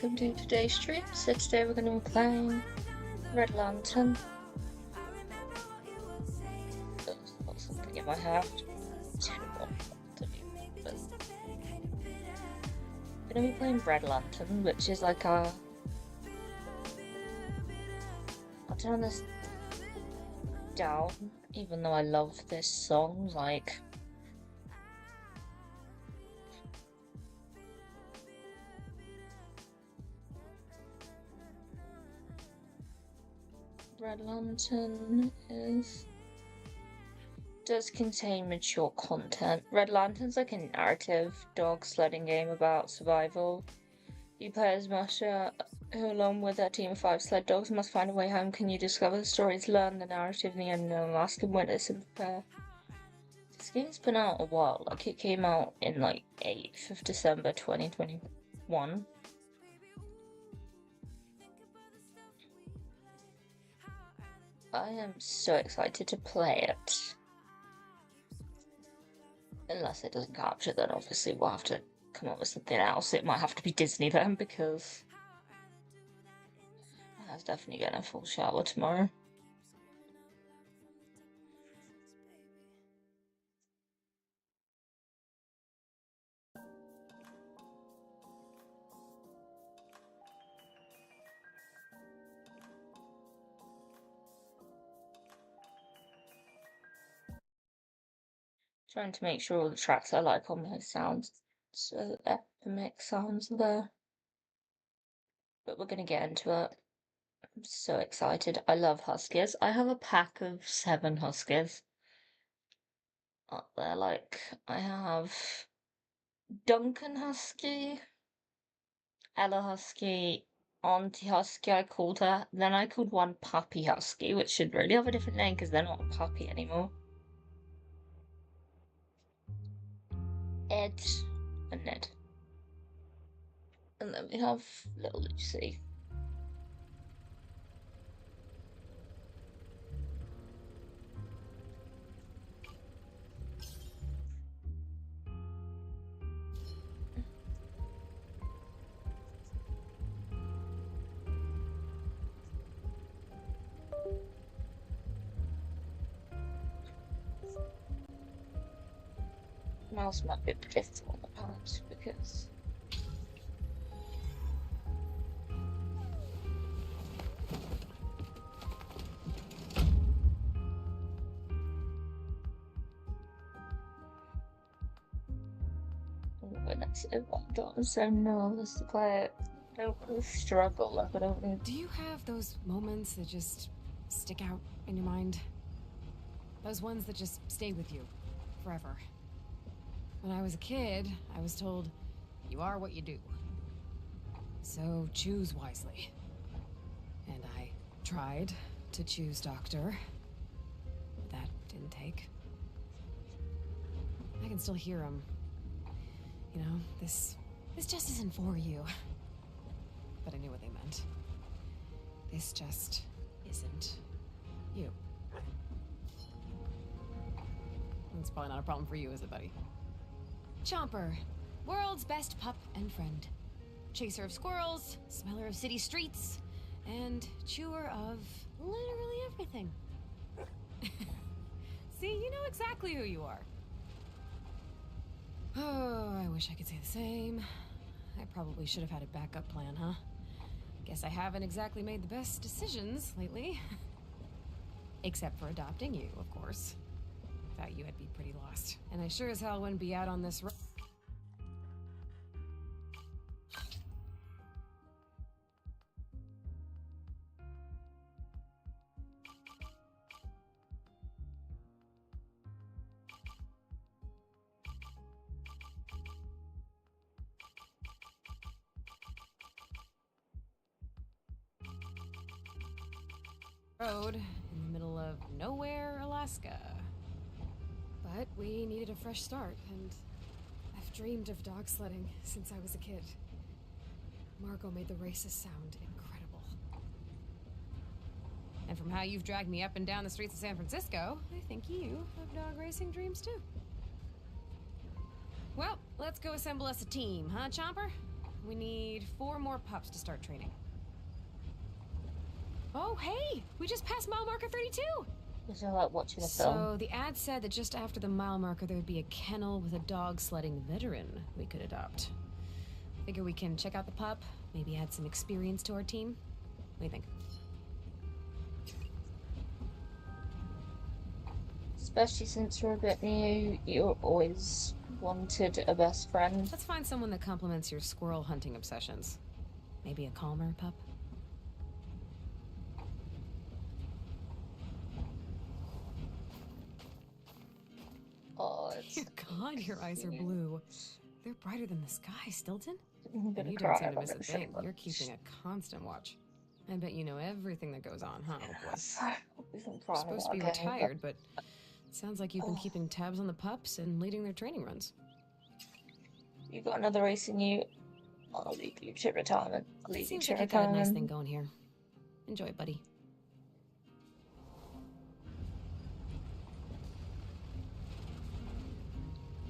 welcome to today's stream. So today we're going to be playing Red Lantern. I've got something in my hair. We're going to be playing Red Lantern, which is like a... I'll turn this down, even though I love this song, like... Red Lantern does contain mature content. Red Lantern's like a narrative dog sledding game about survival. You play as Masha, who along with her team of 5 sled dogs must find a way home. Can you discover the stories, learn the narrative in the unknown, Alaskan witness and prepare? This game's been out a while, like it came out in like 8th of December 2021. I am so excited to play it. Unless it doesn't capture, then obviously we'll have to come up with something else. It might have to be Disney then, because I was definitely getting a full shower tomorrow. Trying to make sure all the tracks I like on my sounds, so that the mix sounds there. But we're gonna get into it. I'm so excited. I love huskies. I have a pack of 7 huskies up there. Like, I have Duncan Husky, Ella Husky, Auntie Husky, I called her. Then I called one Puppy Husky, which should really have a different name because they're not a puppy anymore. Ed and Ned. And then we have little Lucy. Mouse might be a bit difficult on the palette because when it's I'm so nervous to play it. I don't really struggle, like I don't need. Do you have those moments that just stick out in your mind? Those ones that just stay with you forever? When I was a kid, I was told, you are what you do. So choose wisely. And I tried to choose doctor. That didn't take. I can still hear him. You know, this just isn't for you. But I knew what they meant. This just isn't you. That's probably not a problem for you, is it, buddy? Chomper, world's best pup and friend. Chaser of squirrels, smeller of city streets, and chewer of literally everything. See, you know exactly who you are. Oh, I wish I could say the same. I probably should have had a backup plan, huh? Guess I haven't exactly made the best decisions lately. Except for adopting you, of course. Thought you would be pretty lost. And I sure as hell wouldn't be out on this road in the middle of nowhere, Alaska. But we needed a fresh start, and I've dreamed of dog sledding since I was a kid. Margot made the races sound incredible. And from how you've dragged me up and down the streets of San Francisco, I think you have dog racing dreams too. Well, let's go assemble us a team, huh, Chomper? we need 4 more pups to start training. Oh, hey! We just passed mile marker 32! Is it like watching a film? So, the ad said that just after the mile marker there would be a kennel with a dog sledding veteran we could adopt. Figure we can check out the pup, maybe add some experience to our team. What do you think? Especially since you're a bit new, you always wanted a best friend. Let's find someone that complements your squirrel hunting obsessions. Maybe a calmer pup? Oh, it's Dear God, your eyes are blue. They're brighter than the sky, Stilton. I'm gonna You cry. don't seem to miss a I'm thing. You're keeping a constant watch. I bet you know everything that goes on, huh, old boy? You're supposed to be retired, but it sounds like you've been keeping tabs on the pups and leading their training runs. You got another race in you. I'll leave you to retirement. I'll leave you Seems to like you've got a nice retirement. thing going here. Enjoy, buddy.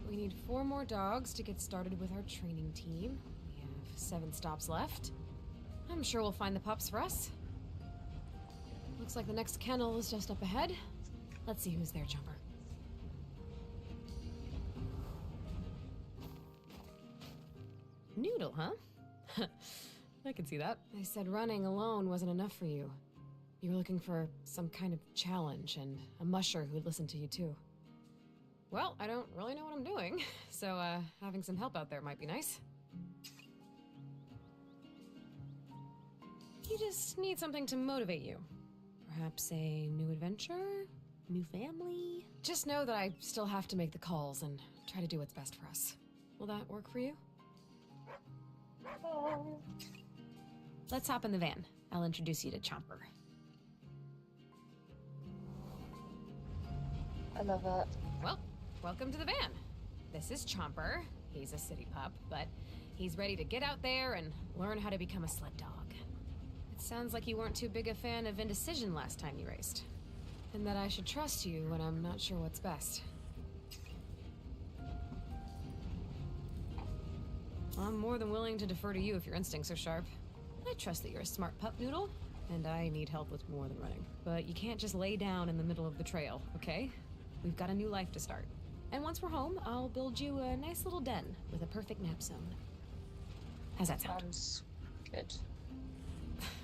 We need 4 more dogs to get started with our training team. We have 7 stops left. I'm sure we'll find the pups for us. Looks like the next kennel is just up ahead. Let's see who's there, Jumper. Noodle, huh? I can see that. They said running alone wasn't enough for you. You were looking for some kind of challenge and a musher who would listen to you too. Well, I don't really know what I'm doing, so having some help out there might be nice. You just need something to motivate you. Perhaps a new adventure? New family? Just know that I still have to make the calls and try to do what's best for us. Will that work for you? Let's hop in the van. I'll introduce you to Chomper. I love it. Well, welcome to the van. This is Chomper. He's a city pup, but he's ready to get out there and learn how to become a sled dog. It sounds like you weren't too big a fan of indecision last time you raced. And that I should trust you when I'm not sure what's best. I'm more than willing to defer to you if your instincts are sharp. I trust that you're a smart pup, Noodle, and I need help with more than running. But you can't just lay down in the middle of the trail, okay? We've got a new life to start. And once we're home, I'll build you a nice little den with a perfect nap zone. How's that sound? Sounds good.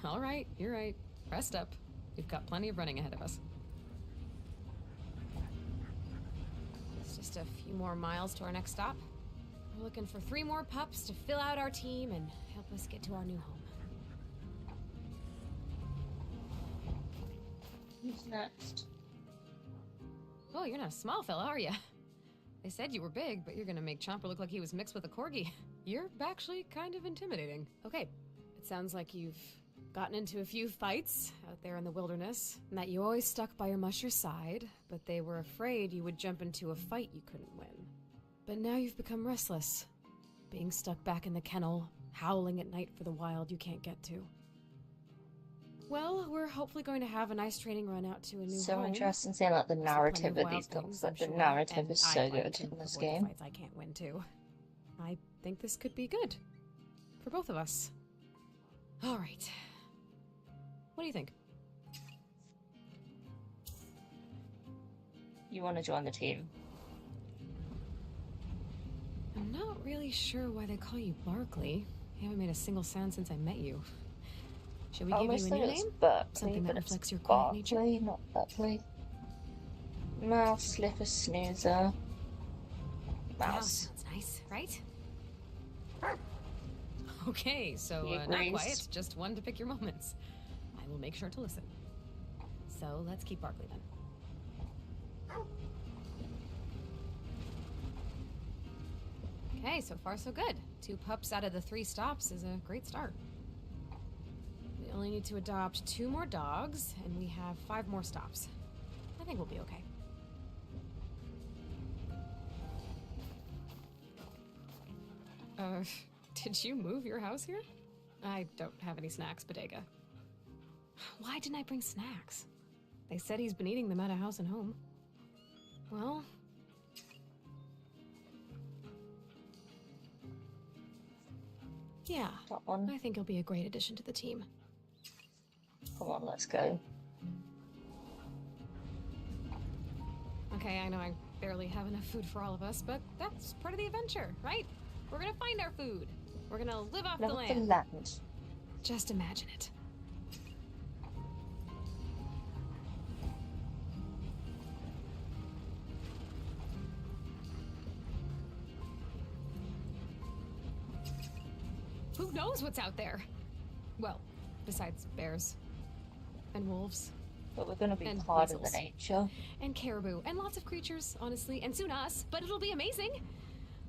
All right, you're right. Rest up. We've got plenty of running ahead of us. It's just a few more miles to our next stop. We're looking for 3 more pups to fill out our team and help us get to our new home. Who's next? Oh, you're not a small fella, are you? They said you were big, but you're gonna make Chomper look like he was mixed with a corgi. You're actually kind of intimidating. Okay, it sounds like you've gotten into a few fights out there in the wilderness, and that you always stuck by your musher's side, but they were afraid you would jump into a fight you couldn't win. But now you've become restless, being stuck back in the kennel, howling at night for the wild you can't get to. Well, we're hopefully going to have a nice training run out to a new So home. interesting seeing like the There's plenty narrative of wild these dogs. things, Like I'm the sure, narrative and is I'd so like good to in this avoid the game. fights I can't win too. I think this could be good for both of us. All right. What do you think? You want to join the team? I'm not really sure why they call you Barkley. You haven't made a single sound since I met you. Should we I give almost you a think new it's name? Berkeley, Something that but it's reflects your quiet nature? Barkley, not Berkeley. Mouse, slipper, snoozer. Mouse Mouse. sounds nice, right? Okay, so He not agrees. quiet, just one to pick your moments. I will make sure to listen. So let's keep Barkley then. Okay, so far so good. 2 pups out of the 3 stops is a great start. We only need to adopt 2 more dogs, and we have 5 more stops. I think we'll be okay. Did you move your house here? I don't have any snacks, Bodega. Why didn't I bring snacks? They said he's been eating them out of house and home. Well... Yeah, That one. I think he'll be a great addition to the team. Come on, let's go. Okay, I know I barely have enough food for all of us, but that's part of the adventure, right? We're gonna find our food. We're gonna live off the Live off the land. land. Just imagine it. Who knows what's out there? Well, besides bears and wolves But we're gonna be and part of the weasels. nature. And caribou and lots of creatures, honestly, and soon us, but it'll be amazing.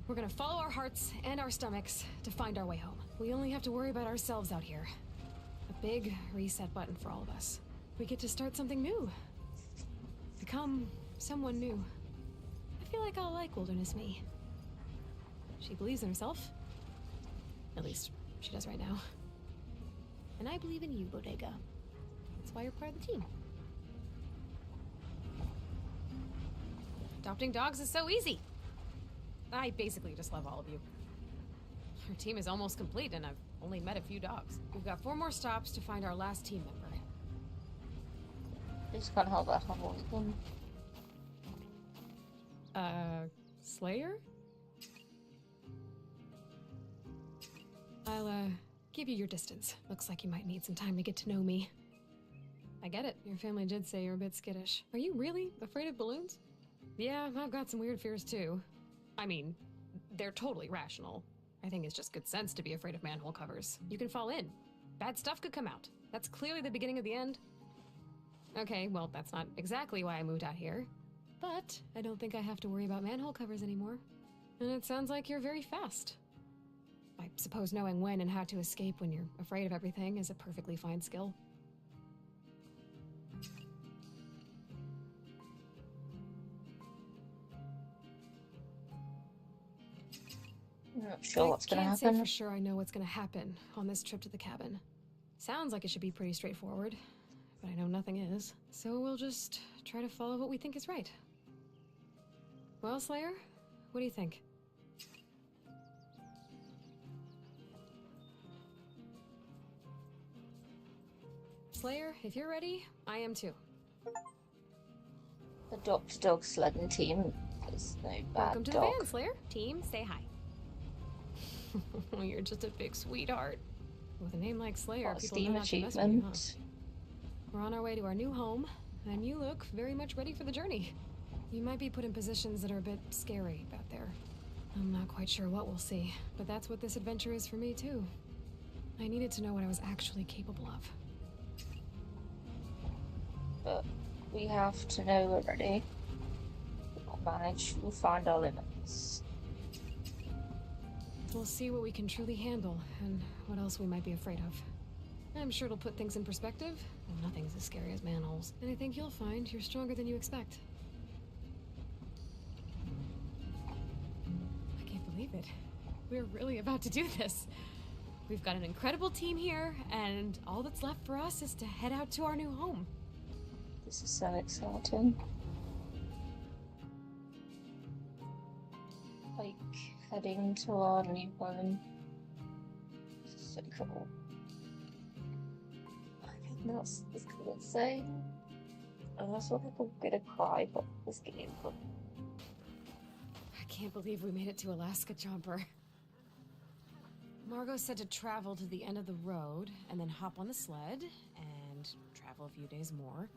We're gonna follow our hearts and our stomachs to find our way home. We only have to worry about ourselves out here. A big reset button for all of us. We get to start something new. Become someone new. I feel like I'll like Wilderness Me. She believes in herself. At least, she does right now. And I believe in you, Bodega. That's why you're part of the team. Adopting dogs is so easy. I basically just love all of you. Our team is almost complete, and I've only met a few dogs. We've got 4 more stops to find our last team member. Just can't help but have all of them. Slayer? I'll, give you your distance. Looks like you might need some time to get to know me. I get it. Your family did say you're a bit skittish. Are you really afraid of balloons? Yeah, I've got some weird fears too. I mean, they're totally rational. I think it's just good sense to be afraid of manhole covers. You can fall in. Bad stuff could come out. That's clearly the beginning of the end. Okay, well, that's not exactly why I moved out here. But I don't think I have to worry about manhole covers anymore. And it sounds like you're very fast. I suppose knowing when and how to escape when you're afraid of everything is a perfectly fine skill. I'm not sure what's gonna I can't say happen. for sure I know what's gonna happen on this trip to the cabin. Sounds like it should be pretty straightforward, but I know nothing is. So we'll just try to follow what we think is right. Well, Slayer, what do you think? Slayer, if you're ready, I am too. The Dr. Dog sledding team is no bad Welcome to dog. the van, Slayer. Team, say hi. You're just a big sweetheart. With a name like Slayer, What a people Steam know not to mess with you, huh? achievement. We're on our way to our new home, and you look very much ready for the journey. You might be put in positions that are a bit scary out there. I'm not quite sure what we'll see, but that's what this adventure is for me, too. I needed to know what I was actually capable of. But we have to know already. We'll manage, we'll find our limits. We'll see what we can truly handle, and what else we might be afraid of. I'm sure it'll put things in perspective. Nothing's as scary as manholes. And I think you'll find you're stronger than you expect. I can't believe it. We're really about to do this. We've got an incredible team here, and all that's left for us is to head out to our new home. This is so exciting. Like, heading to our new home. This is so cool. I think that's insane. And I sort of gonna cry, but this game. I can't believe we made it to Alaska, Chomper. Margot said to travel to the end of the road, and then hop on the sled, and travel a few days more.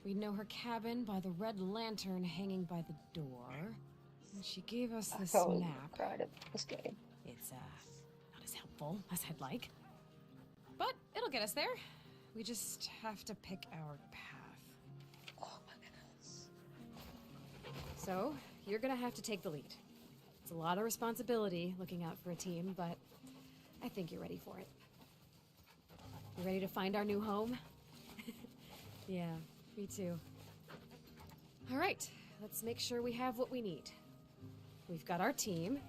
We'd know her cabin by the red lantern hanging by the door. And she gave us this map. Cried at this game. It's, not as helpful as I'd like. But it'll get us there. We just have to pick our path. Oh my goodness. So, you're gonna have to take the lead. It's a lot of responsibility looking out for a team, but I think you're ready for it. You ready to find our new home? Yeah, me too. All right, let's make sure we have what we need. We've got our team.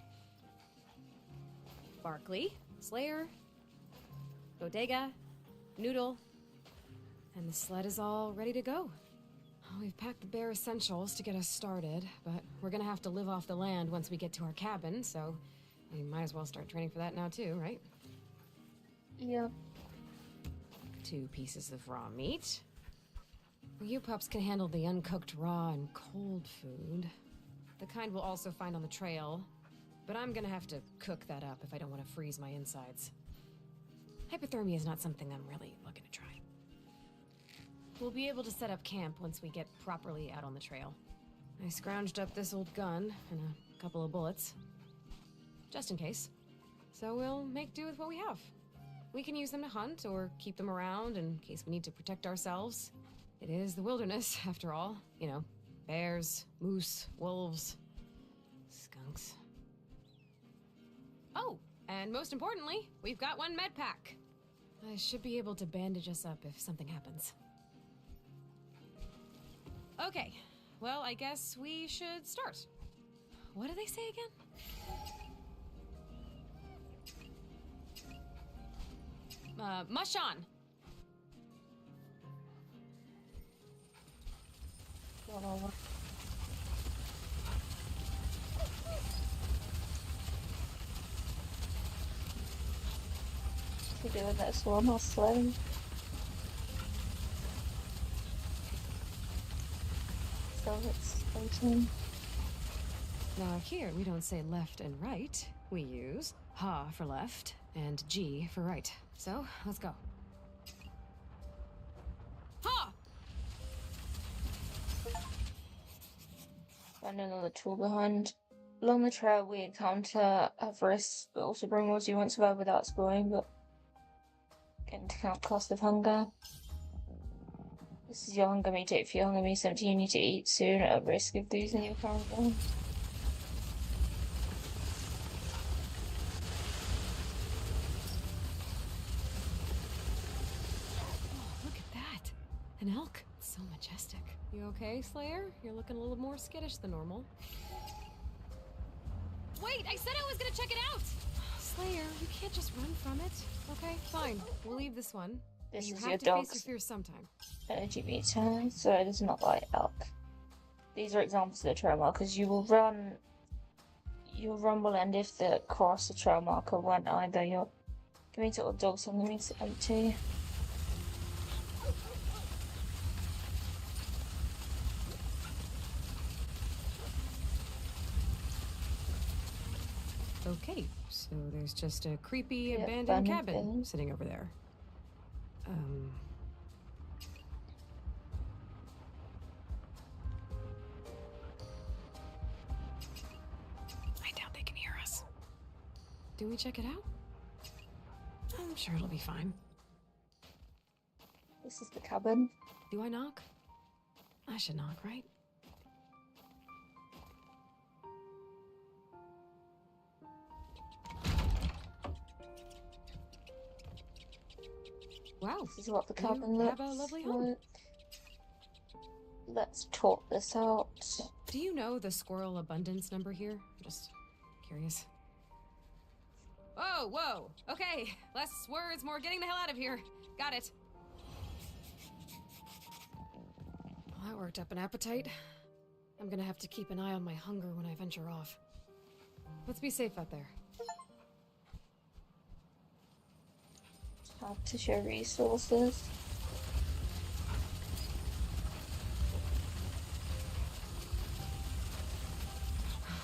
Barkley, Slayer, Bodega, Noodle, and the sled is all ready to go. We've packed the bare essentials to get us started, but we're gonna have to live off the land once we get to our cabin, so we might as well start training for that now too, right? Yeah. 2 pieces of raw meat. You pups can handle the uncooked raw and cold food. The kind we'll also find on the trail. But I'm gonna have to cook that up if I don't want to freeze my insides. Hypothermia is not something I'm really looking to try. We'll be able to set up camp once we get properly out on the trail. I scrounged up this old gun and a couple of bullets. Just in case. So we'll make do with what we have. We can use them to hunt or keep them around in case we need to protect ourselves. It is the wilderness, after all. You know, bears, moose, wolves, skunks. Oh, and most importantly, we've got 1 med pack. I should be able to bandage us up if something happens. Okay, well, I guess we should start. What do they say again? Mush on. Going over. We're doing this one or slow. So it's 18. Now here, we don't say left and right. We use ha for left and G for right. So, let's go. Ha! Find another tool behind. Along the trail, we encounter have risks, but also bring what you won't survive without exploring, but getting to count cost of hunger. This is your hunger meter. If your hunger meter 17, you need to eat soon at risk of losing your current one. Oh, look at that. An elk. It's so majestic. You okay, Slayer? You're looking a little more skittish than normal. Wait, I said I was gonna check it out! Slayer, you can't just run from it. Okay, fine. We'll leave this one. This You is have your to face your dog's fears sometime. energy meter, so it does not like elk. These are examples of the trail markers. You'll run will end if the cross the trail marker when either your meter or dog's hunger meter empty. Okay, so there's just a creepy Yeah, abandoned cabin cabin. sitting over there. I doubt they can hear us. Do we check it out? I'm sure it'll be fine. This is the cabin. Do I knock? I should knock, right? Wow. This is what the You cabin have looks a lovely home. like. Let's talk this out. Do you know the squirrel abundance number here? I'm just curious. Whoa, whoa. Okay, less words, more getting the hell out of here. Got it. Well, that worked up an appetite. I'm gonna have to keep an eye on my hunger when I venture off. Let's be safe out there. Have to share resources.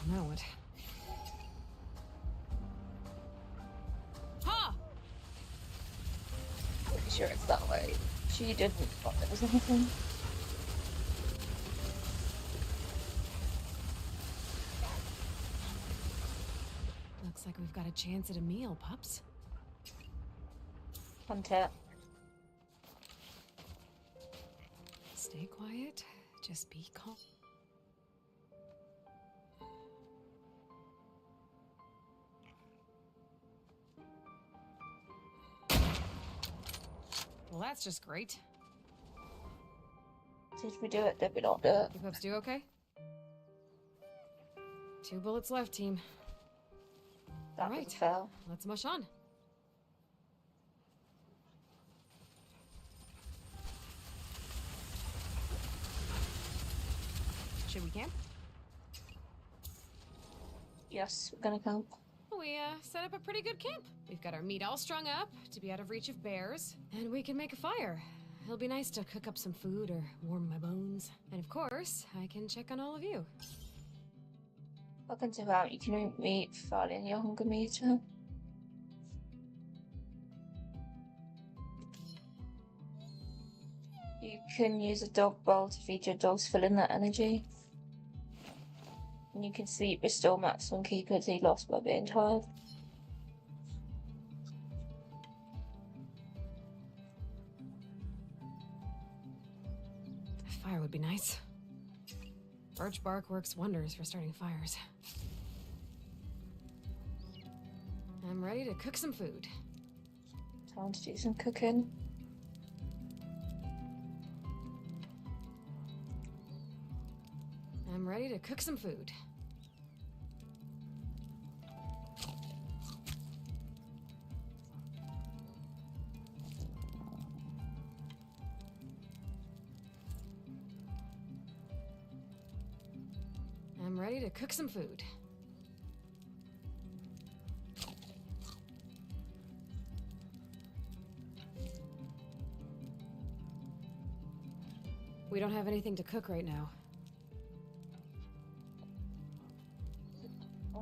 Now what? Ha! Pretty sure it's that way. She didn't thought there was anything. Looks like we've got a chance at a meal, pups. Hunt it. Stay quiet. Just be calm. Well, that's just great. Did we do it? Did we not do it? You pups do okay? 2 bullets left, team. That All was right. a fail. Let's mush on. Should we camp? Yes, we're gonna camp. We set up a pretty good camp. We've got our meat all strung up to be out of reach of bears, and we can make a fire. It'll be nice to cook up some food or warm my bones. And of course, I can check on all of you. Welcome to Out. You can meet filing your hunger meter. You can use a dog bowl to feed your dogs, filling that energy. And you can sleep, restore maximum keepers lost by being tired. A fire would be nice. Birch bark works wonders for starting fires. I'm ready to cook some food. Time to do some cooking. I'm ready to cook some food. I'm ready to cook some food. We don't have anything to cook right now.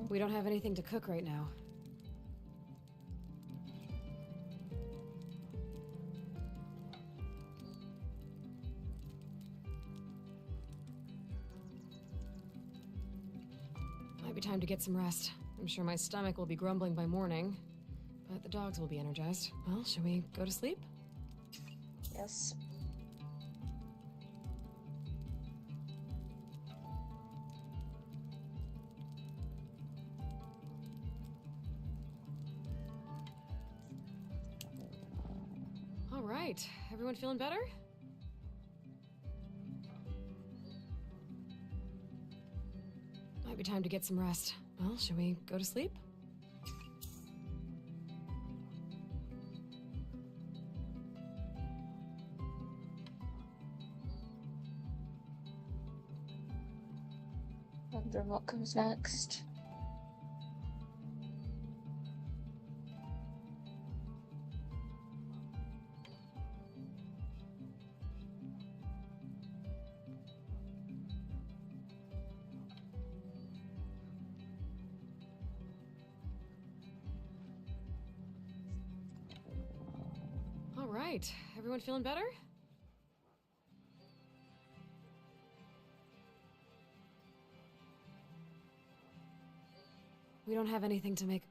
We don't have anything to cook right now. Might be time to get some rest. I'm sure my stomach will be grumbling by morning, but the dogs will be energized. Well, shall we go to sleep? Yes. All right, everyone feeling better? Might be time to get some rest. Well, shall we go to sleep? Wonder what comes next. All right, everyone feeling better? We don't have anything to make...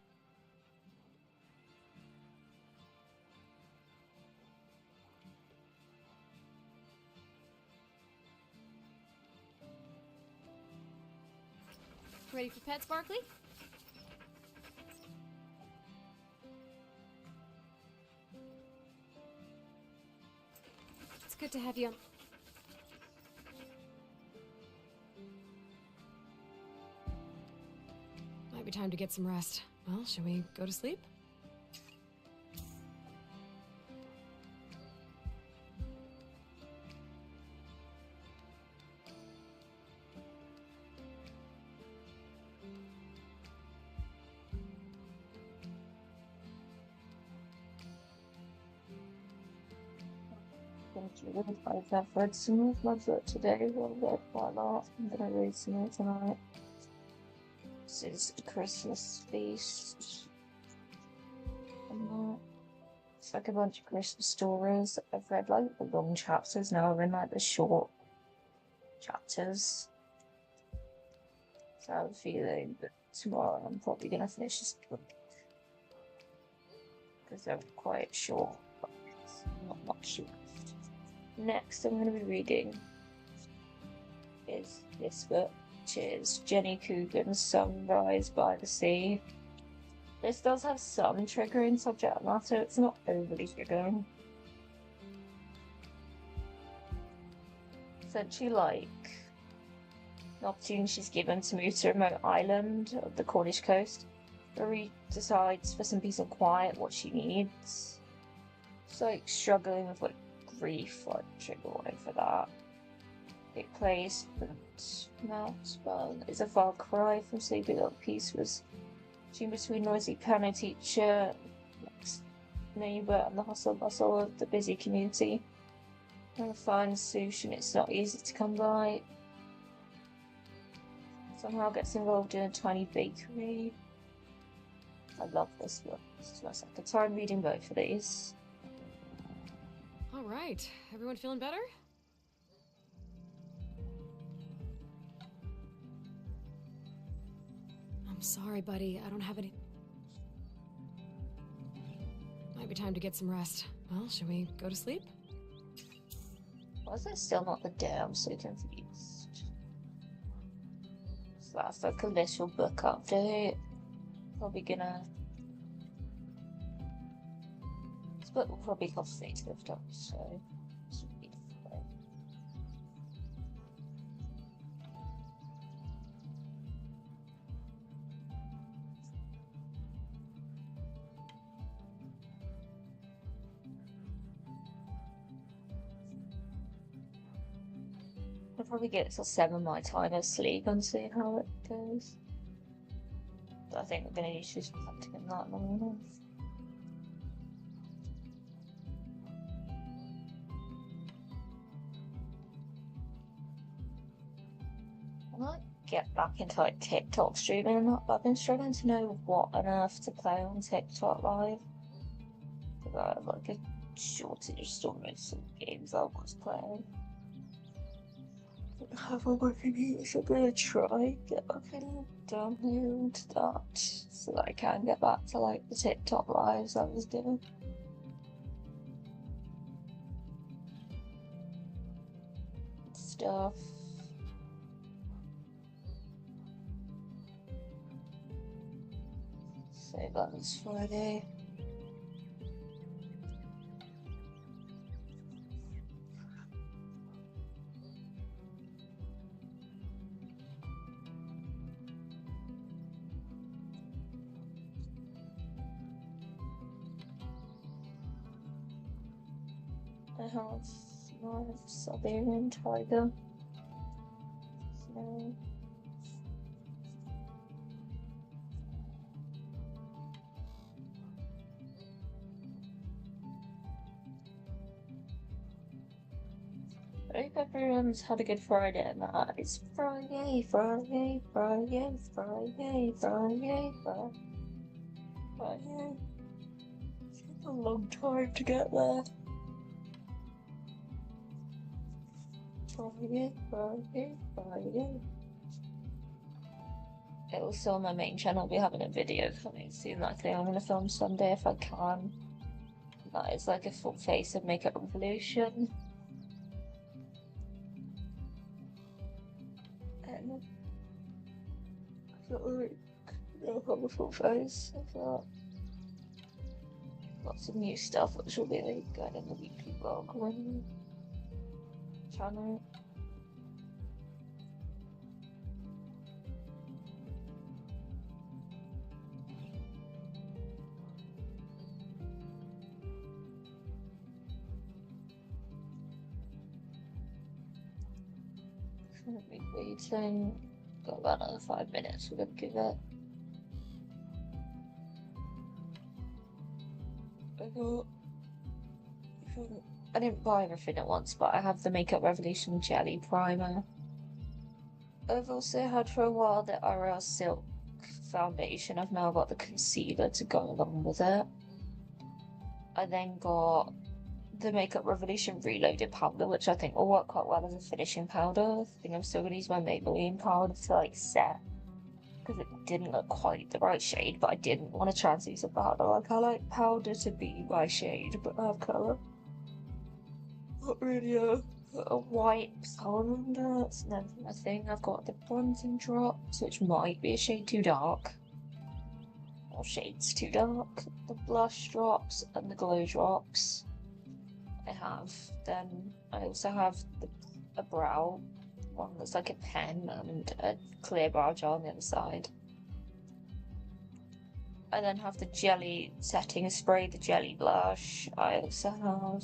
Ready for pets, Barkley? It's good to have you. Might be time to get some rest. Well, shall we go to sleep? I've read some of my book today. I've read quite a lot. I'm gonna read some more tonight. This is the Christmas feast. It's like a bunch of Christmas stories. I've read like the long chapters, now I've read like the short chapters. So I have a feeling that tomorrow I'm probably gonna finish this book. Because they're quite short, but it's not much left. Next I'm going to be reading is this book, which is Jenny Coogan's Sunrise by the Sea. This does have some triggering subject matter, it's not overly triggering. Essentially like an opportunity she's given to move to a remote island of the Cornish coast, where he decides for some peace and quiet what she needs. She's like struggling with like grief, like trigger warning for that. It plays that Mouse Bell is a far cry from sleeping at peace with switching between noisy piano teacher, neighbour, and the hustle bustle of the busy community. Trying to find a solution it's not easy to come by. Somehow gets involved in a tiny bakery. I love this book. This is my second time reading both of these. All right, everyone feeling better? I'm sorry, buddy. I don't have any... Might be time to get some rest. Well, shall we go to sleep? Why is it still not the day? I'm so confused. So that's like a little book update. Probably gonna... This book will probably cost $8, so... This would be fine. I'll probably get till 7 my time of sleep and see how it goes. But I think we're gonna need to do something in that long enough. I might get back into like TikTok streaming and that, but I've been struggling to know what on earth to play on TikTok live. Because I have like a shortage of stories and games I was playing. Have a working here, so I'm gonna try get back in download that so that I can get back to like the TikTok lives I was doing. Stuff. Save that this Friday. I have my Siberian tiger. So I hope everyone's had a good Friday and that. It's Friday, Friday, Friday, Friday, Friday, Friday, Friday. It's a long time to get there. Friday, Friday, Friday. Also on my main channel I'll be having a video coming soon that I think I'm gonna film Sunday if I can. That is like a full face of Makeup Revolution. And I feel like I'll have a full face of that. Lots of new stuff which will be like going in the weekly vlog on the channel. Shouldn't be waiting. Got about another 5 minutes, we're gonna give it. I didn't buy everything at once, but I have the Makeup Revolution Jelly Primer. I've also had for a while the RL Silk Foundation. I've now got the concealer to go along with it. I then got the Makeup Revolution Reloaded powder, which I think will work quite well as a finishing powder. I think I'm still going to use my Maybelline powder to like set, because it didn't look quite the right shade, but I didn't want to transuse a powder. Like, I like powder to be my shade, but have colour. Not really a white color under, that's never my thing. I've got the bronzing drops, which might be a shade too dark. Or shades too dark. The blush drops and the glow drops. I have. Then I also have a brow one that's like a pen and a clear brow gel on the other side. I then have the jelly setting spray, the jelly blush. I also have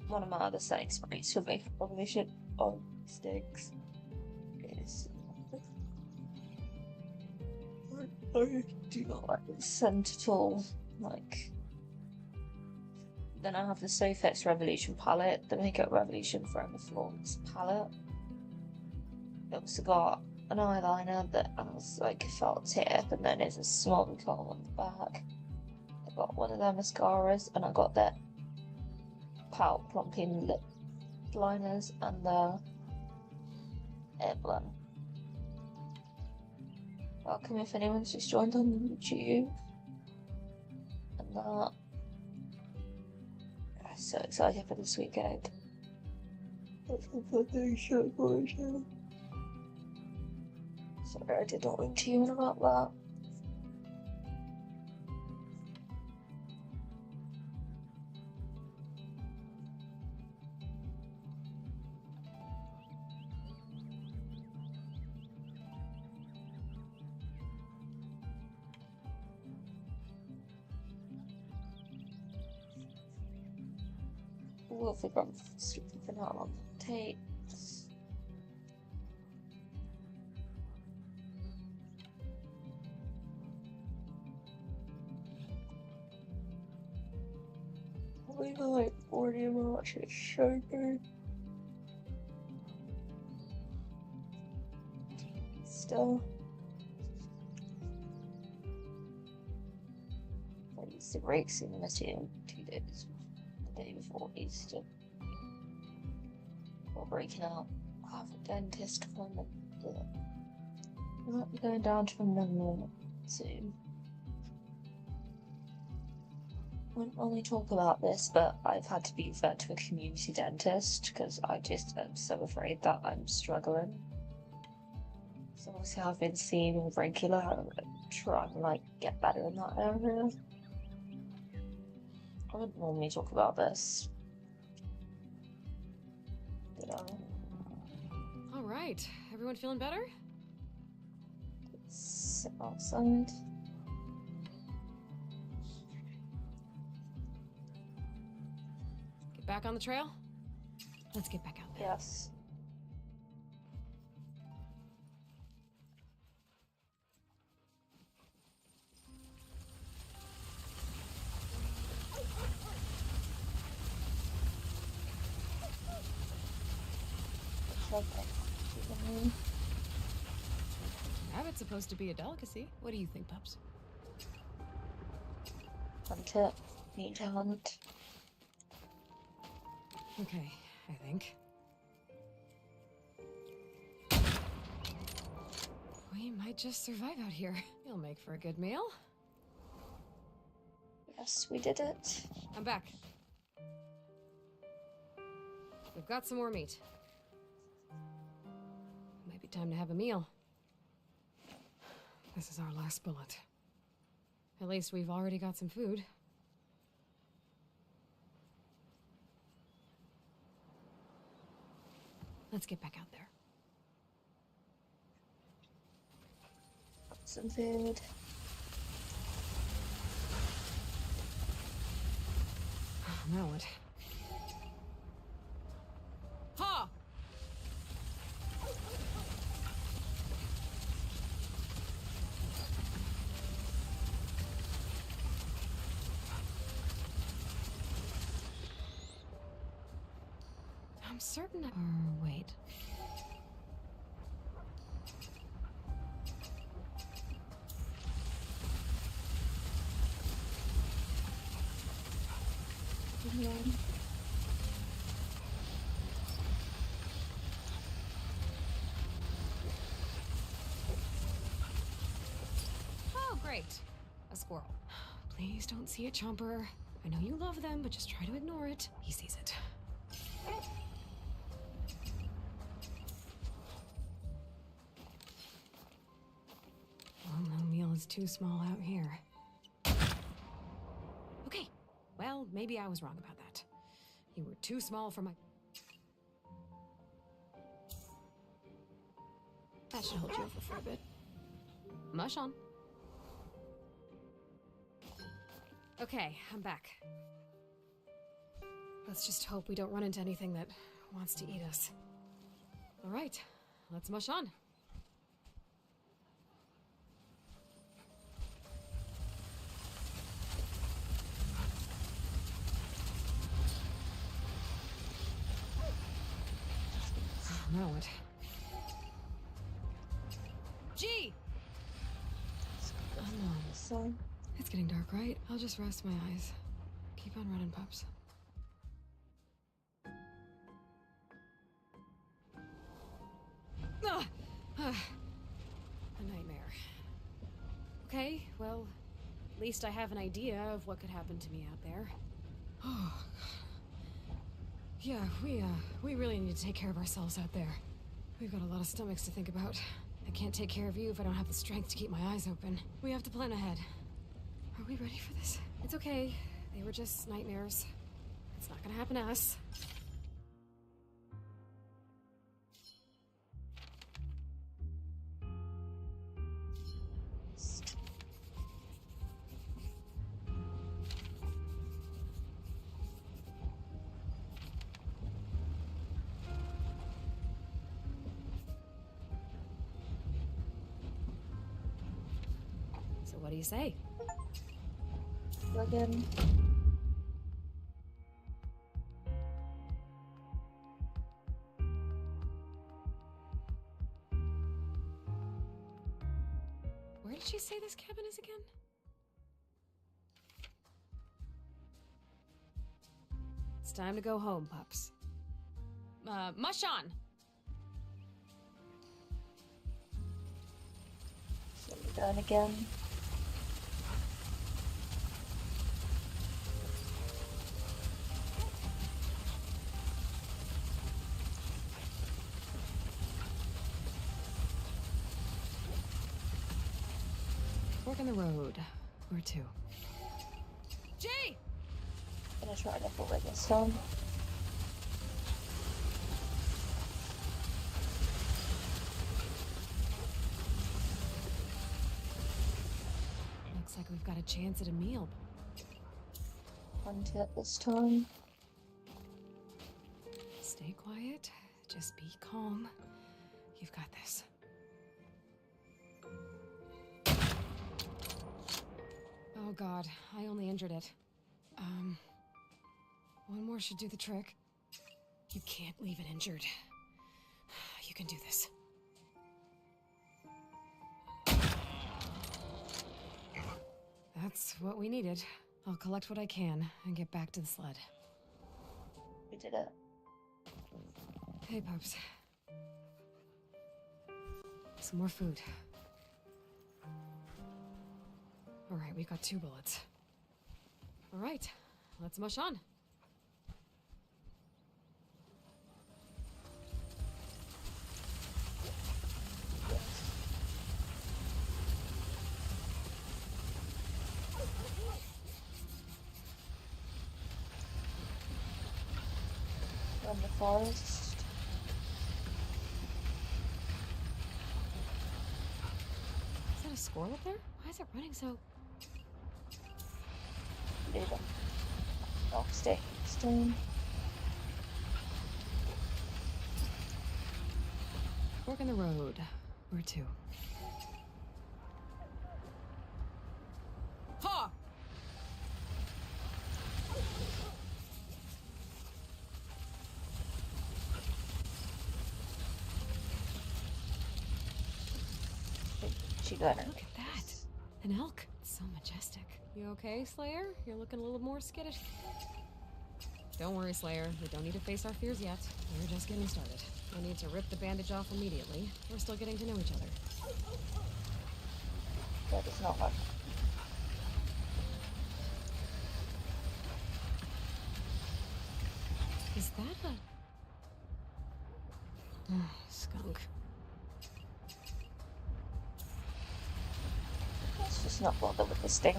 one of my other setting sprays for Makeup Revolution on sticks. I do not like the scent at all. Like, then I have the Sofx Revolution palette, the Makeup Revolution Forever Flawless palette. I also got an eyeliner that has like a felt tip, and then there's a small hole on the back. I got one of their mascaras, and I got their Pout Plumping lip liners and the Air Blend. Welcome if anyone's just joined on YouTube. And that. I'm so excited for this weekend. Sorry, I did not ring to you about that. We'll figure out something out on the tapes. We like 40 March is so good. Still. I used to break cinema 2 days. The day before Easter. We're breaking out. I have a dentist appointment. I might be going down to London soon. I wouldn't normally talk about this, but I've had to be referred to a community dentist because I just am so afraid that I'm struggling. So obviously I've been seeing regular and trying to like get better in that area. I wouldn't normally talk about this. All right, everyone feeling better? Sit outside. Get back on the trail? Let's get back out there. Yes. Rabbit's supposed to be a delicacy. What do you think, pups? Hunt it. Need to hunt. Okay, I think. We might just survive out here. You'll make for a good meal. Yes, we did it. I'm back. We've got some more meat. Might be time to have a meal. This is our last bullet. At least we've already got some food. Let's get back out there. Some food. Now what? Ha! I'm certain. Wait. Oh, great. A squirrel. Please don't see it, Chomper. I know you love them, but just try to ignore it. He sees it. Well, no meal is too small out here. Okay. Well, maybe I was wrong about that. You were too small for my... That should hold you over for a bit. Mush on. Okay, I'm back. Let's just hope we don't run into anything that wants to eat us. All right, let's mush on. know it. G! Come on. So, It's getting dark, right? I'll just rest my eyes. Keep on running, pups. Ah! A nightmare. Okay, well, at least I have an idea of what could happen to me out there. Oh, yeah, we really need to take care of ourselves out there. We've got a lot of stomachs to think about. I can't take care of you if I don't have the strength to keep my eyes open. We have to plan ahead. Are we ready for this? It's okay. They were just nightmares. It's not gonna happen to us. So what do you say? plug in. Where did she say this cabin is again? It's time to go home, pups. Mush-on! So we're going again. Fork in the road. Where to? Jay! Gonna try to put this on. Looks like we've got a chance at a meal. Hunt it this time. Stay quiet. Just be calm. You've got this. Oh god, I only injured it. One more should do the trick. You can't leave it injured. You can do this. That's what we needed. I'll collect what I can and get back to the sled. We did it. Hey, pups. Some more food. All right, we got 2 bullets. All right, let's mush on. From the forest. Is that a squirrel up there? Why is it running so... Leave it. Oh, stay. Stone. Fork in the road. Where to? Ha! She got her. Look at that. An elk. It's so majestic. You okay, Slayer? You're looking a little more skittish. Don't worry, Slayer. We don't need to face our fears yet. We're just getting started. No need to rip the bandage off immediately. We're still getting to know each other. That is not like Is that a... skunk. let's just not bother with the stink.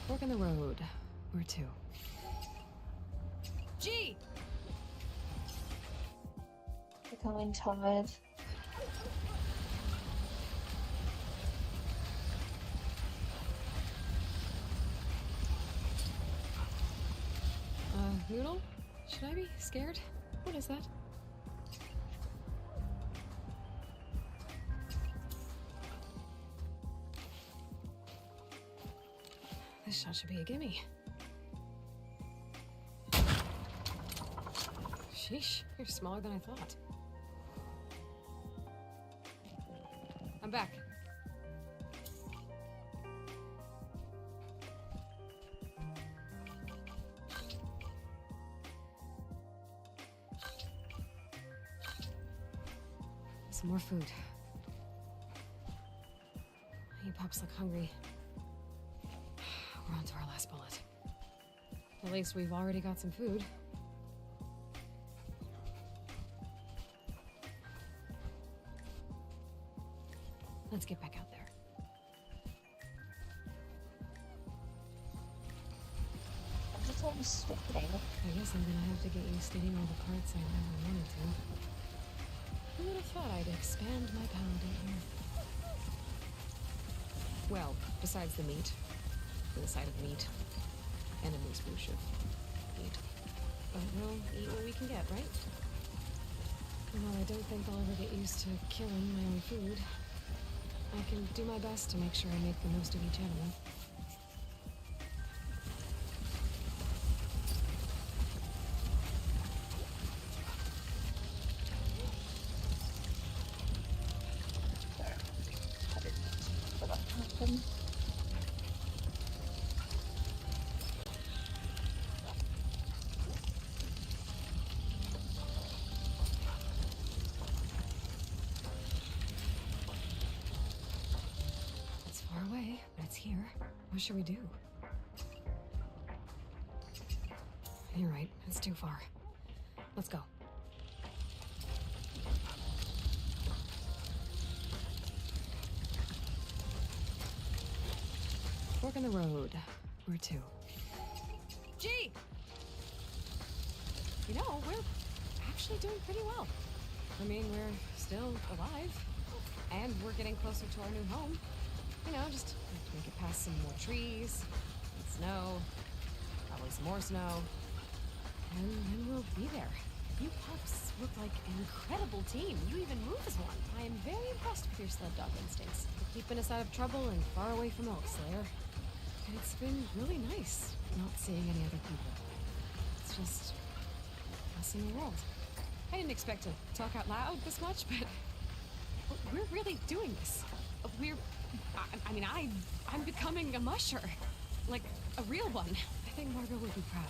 Fork in the road. Where to? G! Becoming tired. Noodle? Should I be scared? What is that? This shot should be a gimme. Sheesh, you're smaller than I thought. I'm back. Some more food. You pups look hungry. We're on to our last bullet. At least we've already got some food. Let's get back out there. I'm just always sweating. I guess I'm gonna have to get you studying all the parts I never wanted to. Who would have thought I'd expand my pounding here? Well, besides the meat. The side of meat. And a moose of meat. But we'll eat what we can get, right? And while I don't think I'll ever get used to killing my own food, I can do my best to make sure I make the most of each animal. I didn't expect for that to happen. It's far away, but it's here. What should we do? You're right, it's too far. Let's go. Fork in the road. Where to? Gee! You know, we're actually doing pretty well. I mean, we're still alive. And we're getting closer to our new home. You know, just have to make it past some more trees, and snow, probably some more snow. And then we'll be there. You pups look like an incredible team. You even move as one. I am very impressed with your sled dog instincts. You're keeping us out of trouble and far away from Elk Slayer. And it's been really nice not seeing any other people. It's just us in the world. I didn't expect to talk out loud this much, but we're really doing this. I'm becoming a musher. Like, a real one. I think Margot would be proud.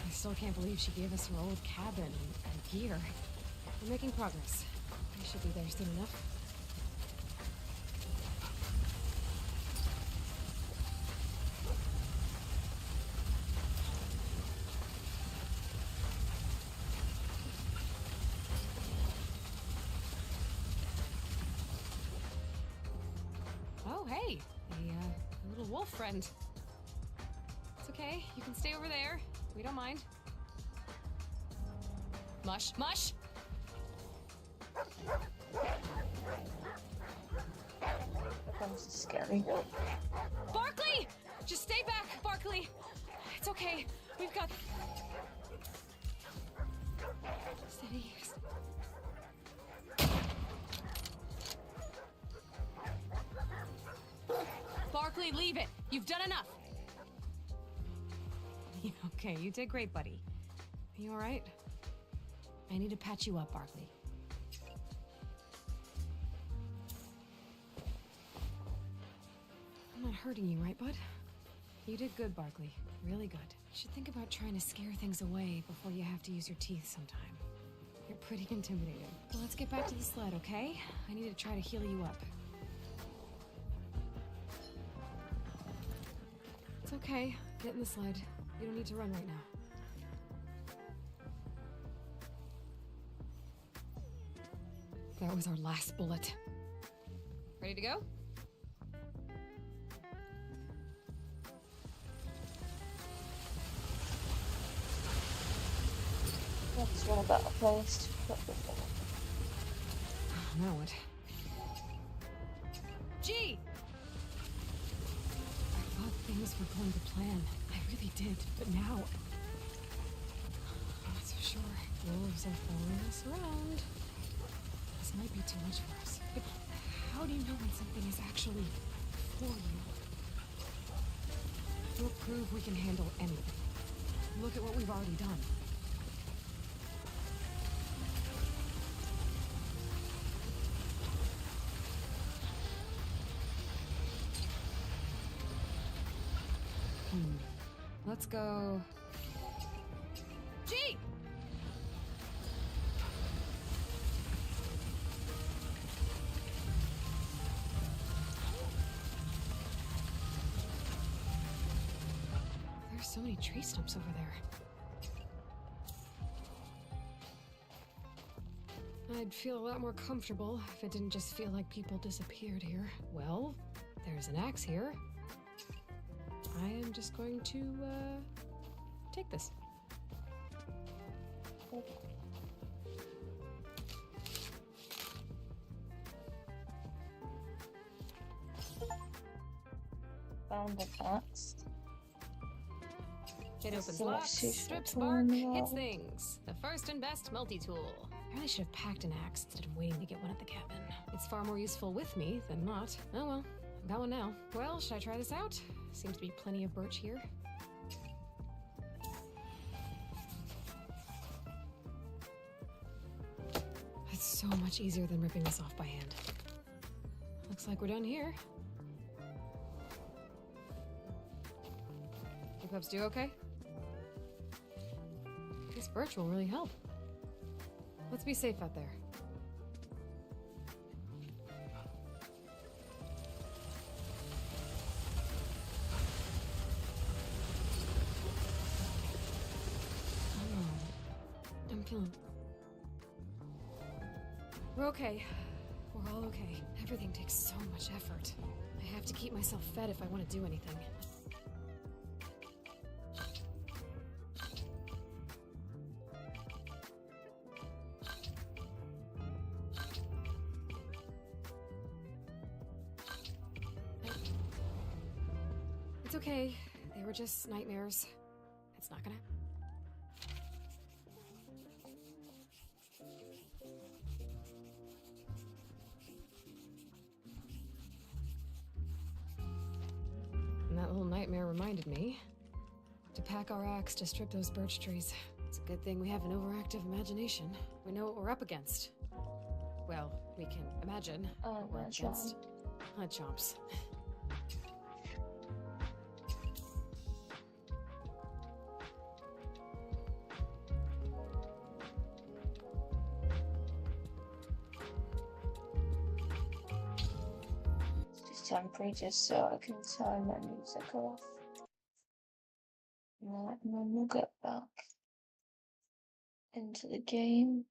I still can't believe she gave us her old cabin and gear. We're making progress. We should be there soon enough. Oh, hey! A little wolf friend. It's okay. You can stay over there. We don't mind. Mush! Mush! Becomes scary. Barkley! Just stay back, Barkley! It's okay. We've got... Steady. Barkley, leave it! You've done enough! Okay, you did great, buddy. Are you alright? I need to patch you up, Barkley. I'm not hurting you, right, bud? You did good, Barkley. Really good. You should think about trying to scare things away before you have to use your teeth sometime. You're pretty intimidating. Well, let's get back to the sled, okay? I need to try to heal you up. It's okay. Get in the sled. You don't need to run right now. That was our last bullet. Ready to go? Let's run a better place. Now what? Gee! I thought things were going to plan. I really did, but now... I'm not so sure. Wolves are following us around. This might be too much for us. But how do you know when something is actually for you? We'll prove we can handle anything. Look at what we've already done. let's go... G! There's so many tree stumps over there. I'd feel a lot more comfortable if it didn't just feel like people disappeared here. Well, there's an axe here. I am just going to, take this. Found the axe. It opens So locks, she's strips torn bark, out. hits things. The first and best multi-tool. I really should have packed an axe instead of waiting to get one at the cabin. It's far more useful with me than not. Oh well, I've got one now. Well, should I try this out? Seems to be plenty of birch here. It's so much easier than ripping this off by hand. Looks like we're done here. You pups do okay? This birch will really help. Let's be safe out there. I'm feeling... We're okay. We're all okay. Everything takes so much effort. I have to keep myself fed if I want to do anything. It's okay. They were just nightmares. It's not gonna... And that little nightmare reminded me to pack our axe to strip those birch trees. It's a good thing we have an overactive imagination. We know what we're up against. Well, we can imagine what we're up against. Chomps. It's temporary just so I can turn my music off. And then we'll get back into the game.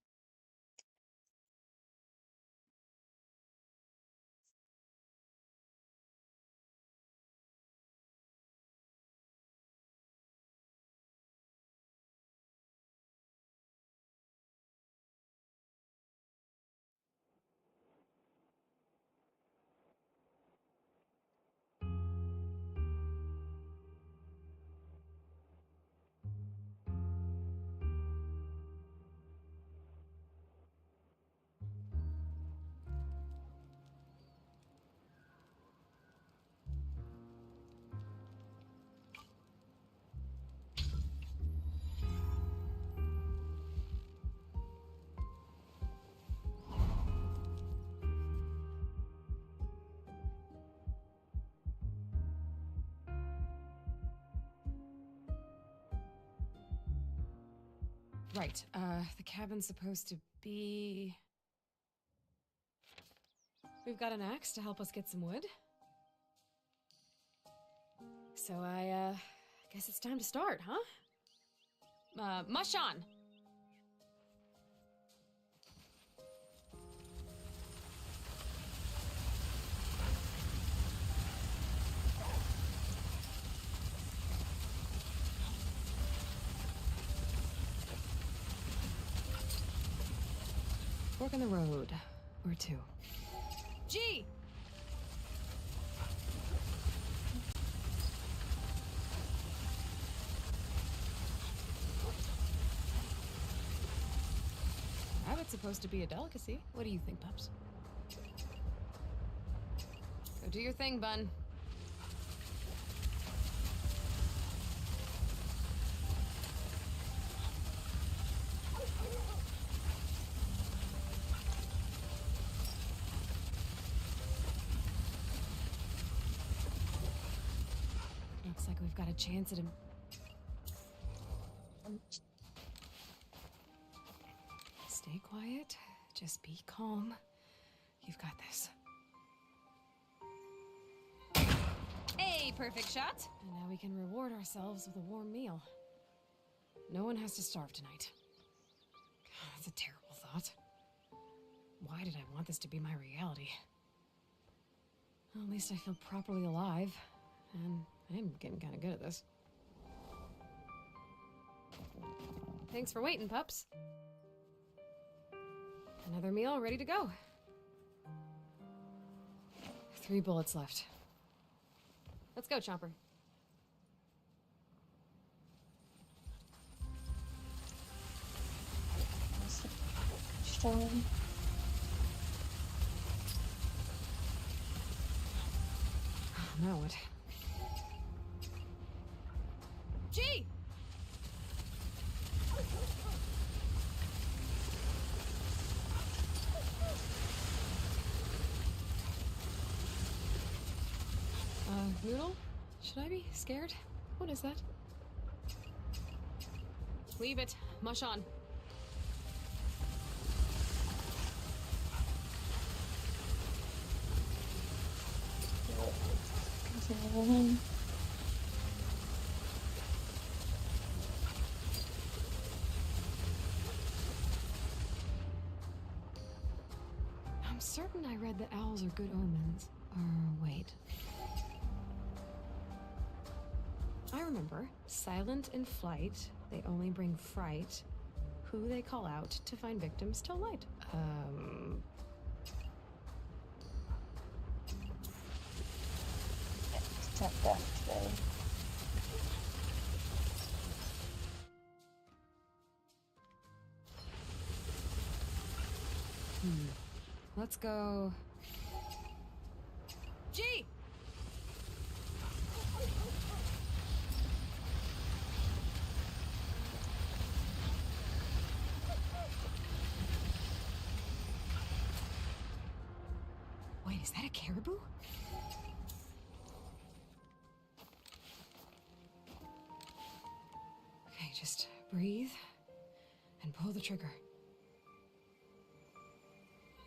Right, the cabin's supposed to be... We've got an axe to help us get some wood. So I guess it's time to start, huh? Mush on! Fork in the road. Or two. G! Rabbit's supposed to be a delicacy. What do you think, pups? Go do your thing, Bun. Looks like we've got a chance at him. Just be calm. You've got this. Hey, perfect shot! And now we can reward ourselves with a warm meal. No one has to starve tonight. God, that's a terrible thought. Why did I want this to be my reality? Well, at least I feel properly alive, and I am getting kind of good at this. Thanks for waiting, pups. Another meal ready to go. 3 bullets left. Let's go, Chomper. Strong. Now what? G! Noodle? Should I be scared? What is that? Leave it. Mush on. Continuing. I'm certain I read that owls are good omens. Wait. I remember. Silent in flight, they only bring fright. Who they call out to find victims till light. Step back today. Let's go. G! Wait, is that a caribou? Okay, just breathe and pull the trigger.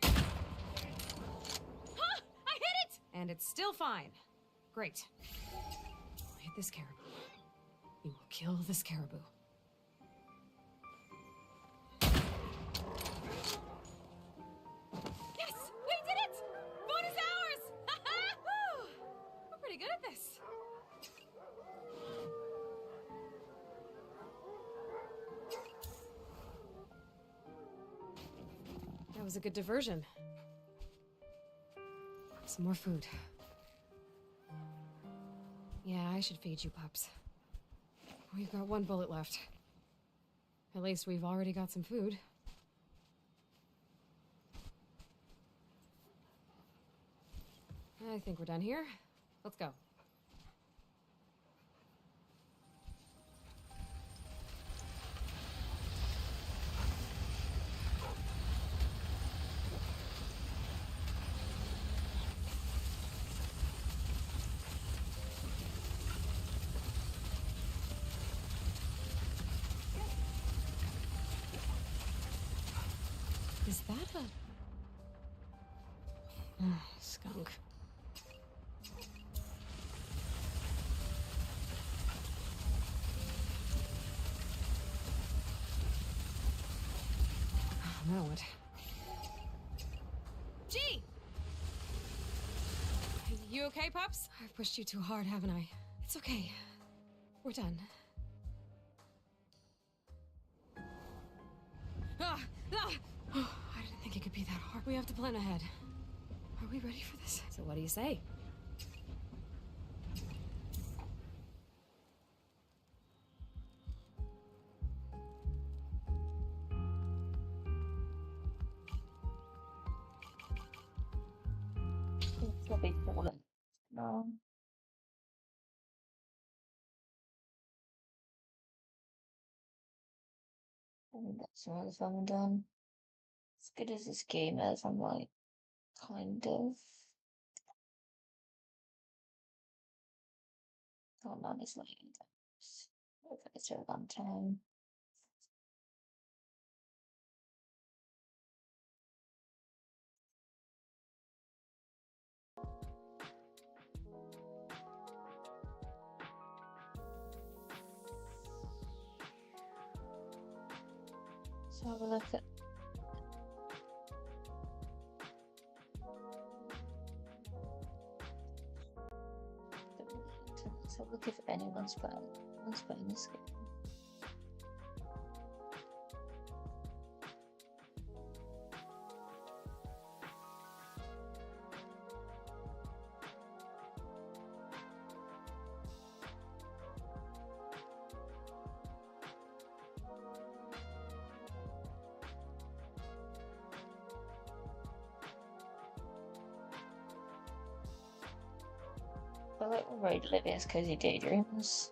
I hit it! And it's still fine. Great. I'll hit this caribou. You will kill this caribou. Yes! We did it! Bonus hours! We're pretty good at this. That was a good diversion. Some more food. Yeah, I should feed you pups. We've got 1 bullet left. At least we've already got some food. I think we're done here. Let's go. Is that a... skunk. Now what? G! You okay, pups? I've pushed you too hard, haven't I? It's okay. We're done. I didn't think it could be that hard. We have to plan ahead. Are we ready for this? So what do you say? It's a big bullet. No. I think that's some of the fun done. As good as this game is, I'm like, kind of. Oh man, it's like, it's a long time. Let's have a look at. Let's have a look if anyone's playing this game. I like to read Olivia's Cozy Daydreams.